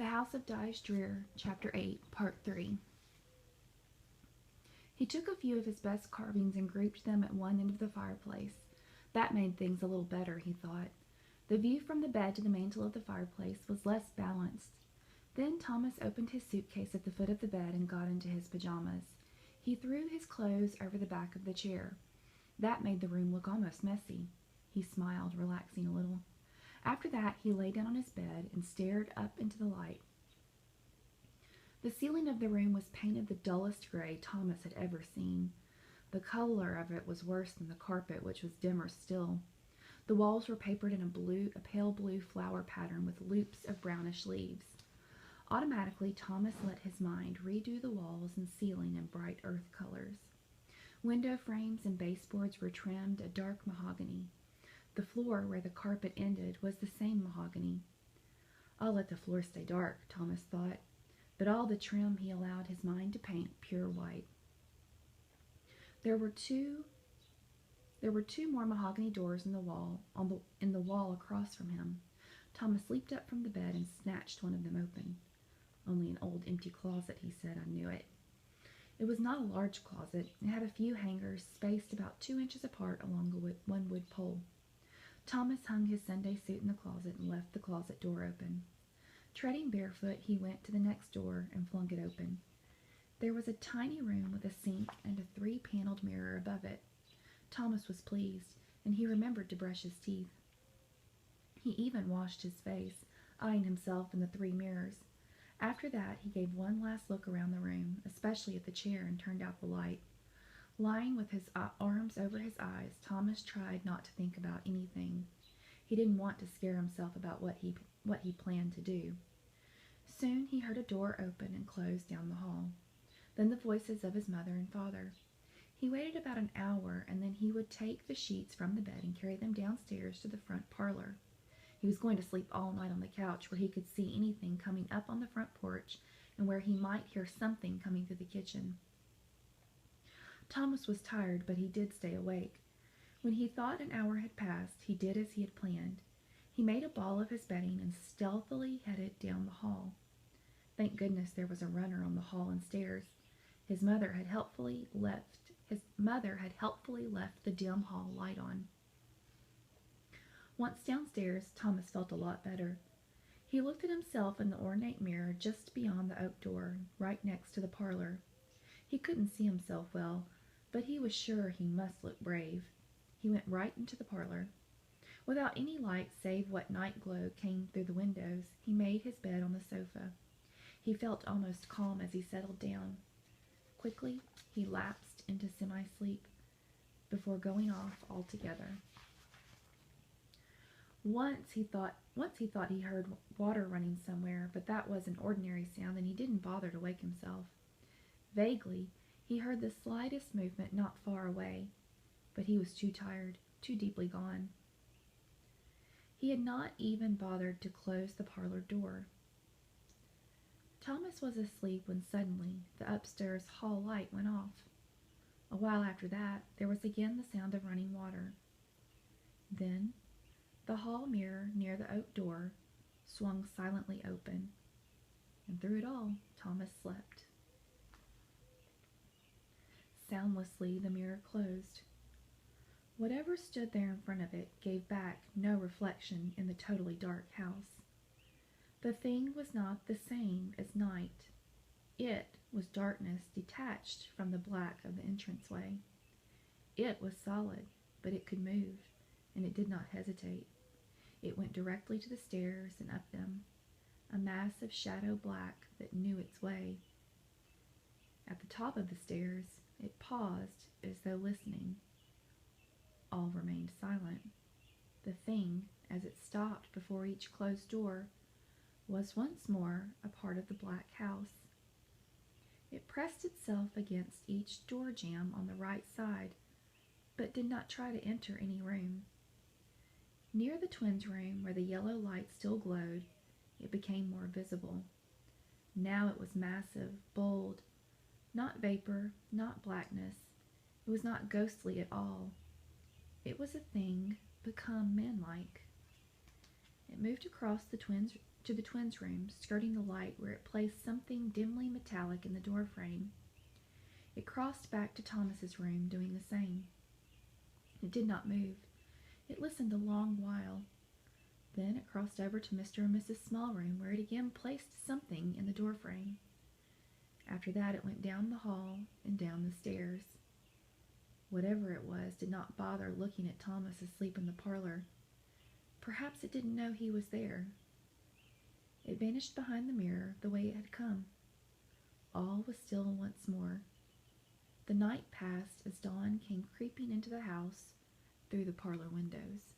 The House of Drear, Chapter 8, Part 3. He took a few of his best carvings and grouped them at one end of the fireplace. That made things a little better, he thought. The view from the bed to the mantel of the fireplace was less balanced. Then Thomas opened his suitcase at the foot of the bed and got into his pajamas. He threw his clothes over the back of the chair. That made the room look almost messy. He smiled, relaxing a little. After that, he lay down on his bed and stared up into the light. The ceiling of the room was painted the dullest gray Thomas had ever seen. The color of it was worse than the carpet, which was dimmer still. The walls were papered in a pale blue flower pattern with loops of brownish leaves. Automatically, Thomas let his mind redo the walls and ceiling in bright earth colors. Window frames and baseboards were trimmed a dark mahogany. The floor where the carpet ended was the same mahogany. I'll let the floor stay dark, Thomas thought, but all the trim he allowed his mind to paint pure white. There were two more mahogany doors in the wall across from him. Thomas leaped up from the bed and snatched one of them open. Only an old empty closet, he said. I knew it. It was not a large closet. It had a few hangers spaced about 2 inches apart along one wood pole. Thomas hung his Sunday suit in the closet and left the closet door open. Treading barefoot, he went to the next door and flung it open. There was a tiny room with a sink and a 3-paneled mirror above it. Thomas was pleased, and he remembered to brush his teeth. He even washed his face, eyeing himself in the 3 mirrors. After that, he gave one last look around the room, especially at the chair, and turned out the light. Lying with his arms over his eyes, Thomas tried not to think about anything. He didn't want to scare himself about what he planned to do. Soon he heard a door open and close down the hall. Then the voices of his mother and father. He waited about an hour, and then he would take the sheets from the bed and carry them downstairs to the front parlor. He was going to sleep all night on the couch, where he could see anything coming up on the front porch and where he might hear something coming through the kitchen. Thomas was tired, but he did stay awake. When he thought an hour had passed, he did as he had planned. He made a ball of his bedding and stealthily headed down the hall. Thank goodness there was a runner on the hall and stairs. His mother had helpfully left the dim hall light on. Once downstairs, Thomas felt a lot better. He looked at himself in the ornate mirror just beyond the oak door, right next to the parlor. He couldn't see himself well, but he was sure he must look brave. He went right into the parlor. Without any light save what night glow came through the windows, he made his bed on the sofa. He felt almost calm as he settled down. Quickly, he lapsed into semi-sleep before going off altogether. Once he thought he heard water running somewhere, but that was an ordinary sound, and he didn't bother to wake himself. Vaguely, he heard the slightest movement not far away, but he was too tired, too deeply gone. He had not even bothered to close the parlor door. Thomas was asleep when suddenly the upstairs hall light went off. A while after that, there was again the sound of running water. Then, the hall mirror near the oak door swung silently open, and through it all, Thomas slept. Soundlessly, the mirror closed. Whatever stood there in front of it gave back no reflection in the totally dark house. The thing was not the same as night. It was darkness detached from the black of the entranceway. It was solid, but it could move, and it did not hesitate. It went directly to the stairs and up them, a mass of shadow black that knew its way. At the top of the stairs, it paused as though listening. All remained silent. The thing, as it stopped before each closed door, was once more a part of the black house. It pressed itself against each door jamb on the right side, but did not try to enter any room. Near the twins' room, where the yellow light still glowed, it became more visible. Now it was massive, bold, not vapor, not blackness. It was not ghostly at all. It was a thing become man-like. It moved across the twins' to the twins' room, skirting the light where it placed something dimly metallic in the door frame. It crossed back to Thomas's room, doing the same. It did not move. It listened a long while. Then it crossed over to Mr. and Mrs. Smallroom, where it again placed something in the door frame. After that it went down the hall and down the stairs. Whatever it was did not bother looking at Thomas asleep in the parlor. Perhaps it didn't know he was there. It vanished behind the mirror the way it had come. All was still once more. The night passed as dawn came creeping into the house through the parlor windows.